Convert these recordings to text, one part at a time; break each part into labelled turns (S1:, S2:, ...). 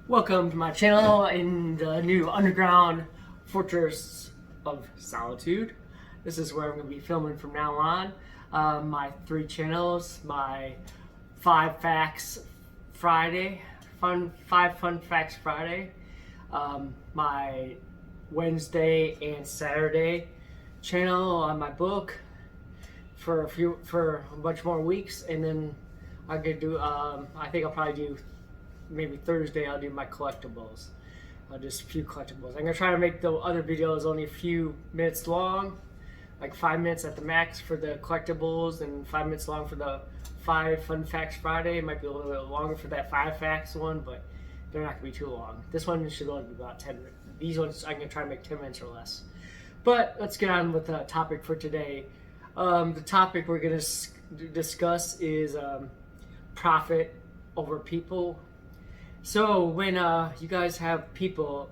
S1: Welcome to my channel in the new underground fortress of solitude. This is where I'm going to be filming from now on. My 3 channels, my 5 Facts Friday, five Fun Facts Friday, my Wednesday and Saturday channel on my book for a bunch more weeks, and then I could do. I think I'll probably do. Maybe Thursday I'll do my collectibles. Just a few collectibles. I'm gonna try to make the other videos only a few minutes long, like 5 minutes at the max for the collectibles, and 5 minutes long for the 5 Fun Facts Friday. It might be a little bit longer for that 5 Facts one, but they're not gonna be too long. This one should only be about 10 minutes. These ones I'm gonna try to make 10 minutes or less. But let's get on with the topic for today. The topic we're gonna discuss is profit over people. So when you guys have people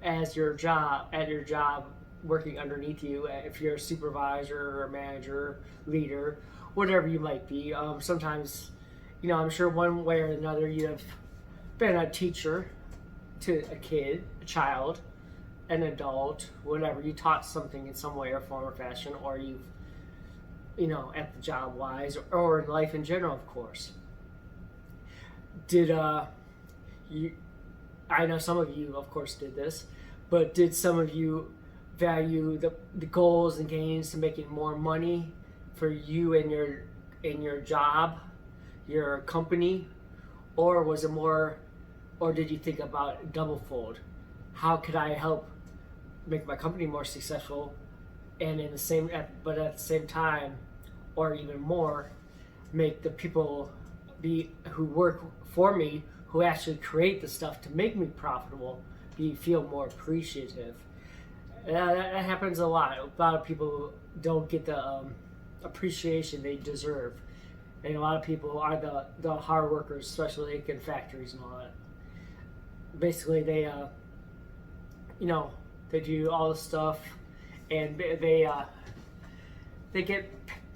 S1: as your job working underneath you, if you're a supervisor or a manager, leader, whatever you might be, sometimes, I'm sure one way or another you have been a teacher to a kid, a child, an adult, whatever. You taught something in some way or form or fashion, or you've, at the job wise, or in life in general, of course. I know some of you, of course, did this, but did some of you value the goals and gains to making more money for you and your job, your company, or was it more, or did you think about double fold? How could I help make my company more successful, and at the same time, or even more, make the people who work for me, who actually create the stuff to make me profitable, feel more appreciative. That happens a lot. A lot of people don't get the appreciation they deserve, and a lot of people are the hard workers, especially like in factories and all that. Basically, they they do all this stuff, and they get,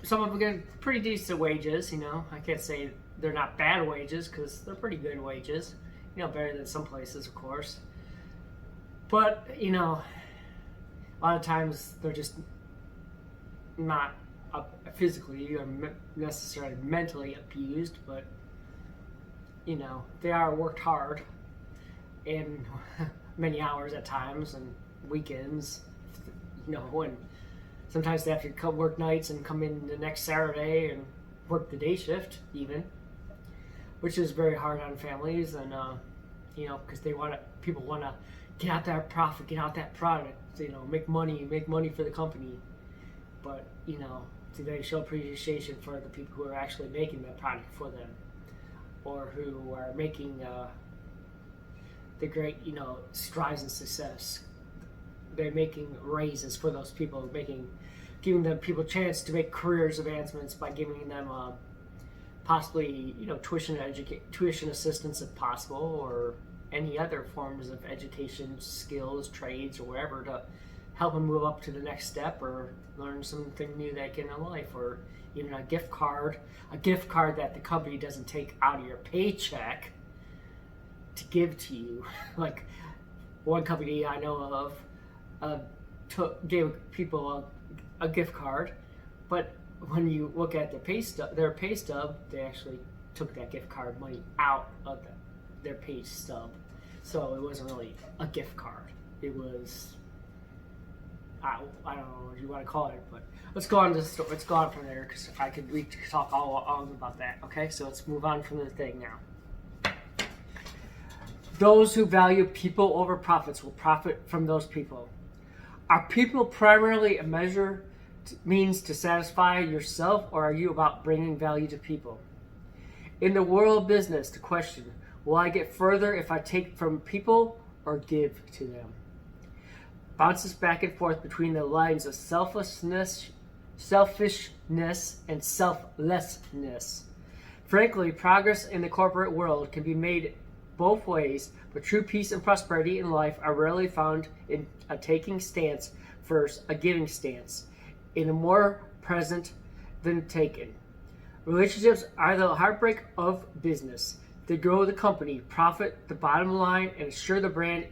S1: some of them get pretty decent wages. I can't say they're not bad wages, because they're pretty good wages, better than some places, of course. But a lot of times they're just not physically or necessarily mentally abused, but they are worked hard and many hours at times, and weekends, when sometimes they have to come work nights and come in the next Saturday and work the day shift even, which is very hard on families, and because people want to get out that profit, get out that product, make money for the company. But do they show appreciation for the people who are actually making that product for them, or who are making the great strides and success? They're making raises for those people, giving them people a chance to make careers advancements by giving them possibly tuition assistance if possible, or any other forms of education, skills, trades, or whatever, to help them move up to the next step, or learn something new they can in life, or even a gift card that the company doesn't take out of your paycheck to give to you. Like one company I know of gave people a gift card, but when you look at their pay stub, they actually took that gift card money out of their pay stub. So it wasn't really a gift card. It was, I don't know what you want to call it, but let's go on from there, because we could talk all about that. Okay, so let's move on from the thing now. Those who value people over profits will profit from those people. Are people primarily a means to satisfy yourself, or are you about bringing value to people? In the world of business, the question, will I get further if I take from people or give to them, bounces back and forth between the lines of selfishness and selflessness. Frankly, progress in the corporate world can be made both ways, but true peace and prosperity in life are rarely found in a taking stance versus a giving stance, in a more present than taken. Relationships are the heartbreak of business. They grow the company, profit the bottom line, and assure the brand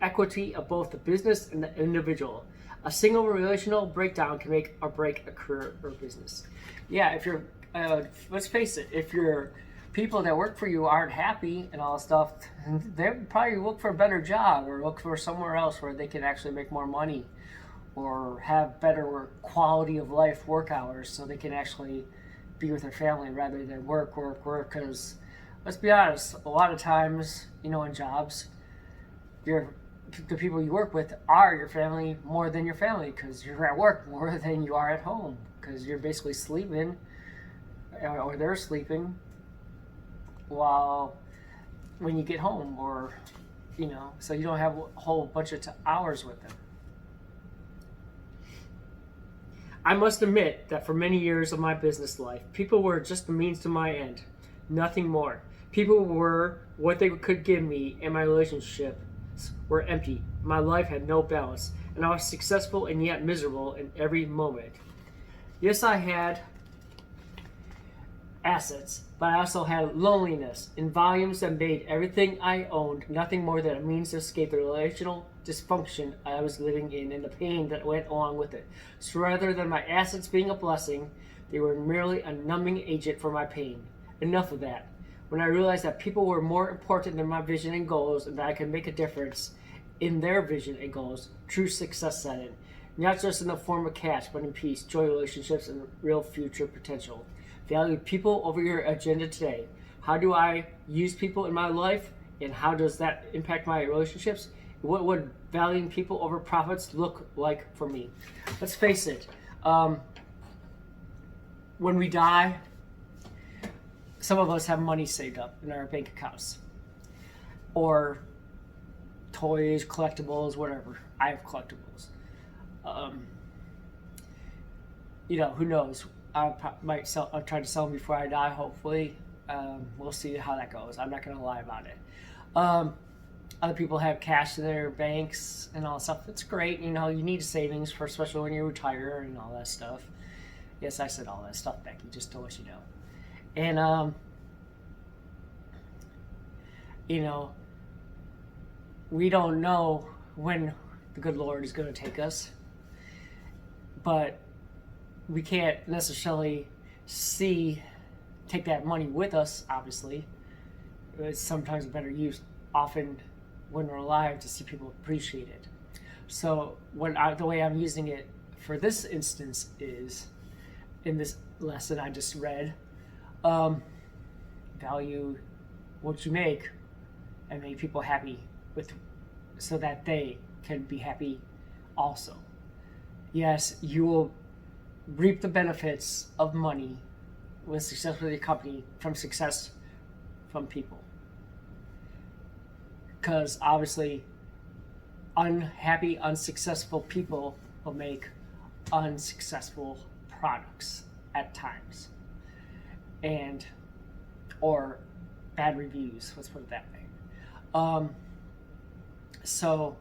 S1: equity of both the business and the individual. A single relational breakdown can make or break a career or business. Yeah, if you're, let's face it, if your people that work for you aren't happy and all that stuff, they probably look for a better job or look for somewhere else where they can actually make more money or have better quality of life work hours so they can actually be with their family rather than work. Because let's be honest, a lot of times, in jobs, the people you work with are your family more than your family because you're at work more than you are at home because you're basically sleeping or they're sleeping when you get home or so you don't have a whole bunch of hours with them. I must admit that for many years of my business life, people were just the means to my end, nothing more. People were what they could give me, and my relationships were empty. My life had no balance, and I was successful and yet miserable in every moment. Yes, I had assets, but I also had loneliness in volumes that made everything I owned nothing more than a means to escape the relational dysfunction I was living in and the pain that went along with it. So rather than my assets being a blessing, they were merely a numbing agent for my pain. Enough of that. When I realized that people were more important than my vision and goals and that I could make a difference in their vision and goals, true success set in. Not just in the form of cash, but in peace, joy, relationships, and real future potential. Value people over your agenda today. How do I use people in my life, and how does that impact my relationships? What would valuing people over profits look like for me? Let's face it. When we die, some of us have money saved up in our bank accounts, or toys, collectibles, whatever. I have collectibles. Who knows? I'll try to sell them before I die, hopefully. We'll see how that goes. I'm not going to lie about it. Other people have cash in their banks and all that stuff. It's great. You need savings for, especially when you retire and all that stuff. Yes, I said all that stuff, Becky, just to let you know. And, we don't know when the good Lord is going to take us, but we can't necessarily take that money with us, obviously. It's sometimes a better use, often when we're alive, to see people appreciate it. So the way I'm using it for this instance is, in this lesson I just read, value what you make and make people happy so that they can be happy also. Yes, you will reap the benefits of money with success with your company from success from people. Because obviously, unhappy, unsuccessful people will make unsuccessful products at times, or bad reviews. Let's put it that way. So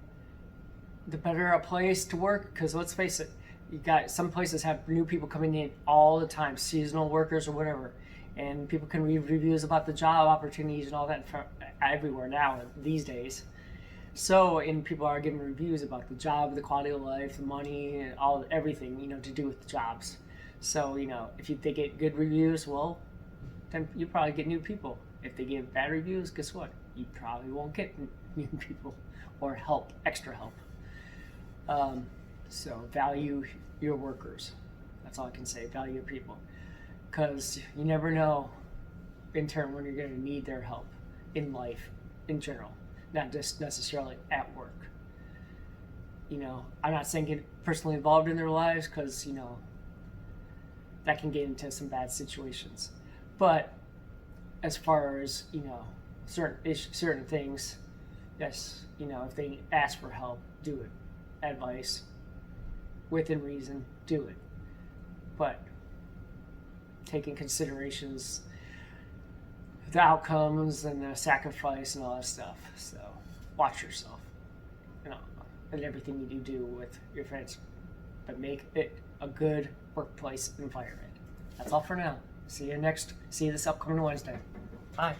S1: the better a place to work, because let's face it, you got some places have new people coming in all the time, seasonal workers or whatever, and people can read reviews about the job opportunities and all that from everywhere now these days. So, and people are giving reviews about the job, the quality of life, the money, and everything to do with the jobs. So if they get good reviews, well, then you probably get new people. If they give bad reviews, guess what? You probably won't get new people or extra help. So value your workers. That's all I can say. Value your people. Because you never know, in turn, when you're going to need their help in life, in general. Not just necessarily at work. I'm not saying get personally involved in their lives because, that can get into some bad situations. But as far as, certain things, yes, if they ask for help, do it. Advice, within reason, do it. But taking considerations, the outcomes and the sacrifice and all that stuff. So watch yourself, and everything you do with your friends, but make it a good workplace environment. That's all for now. See you this upcoming Wednesday. Bye.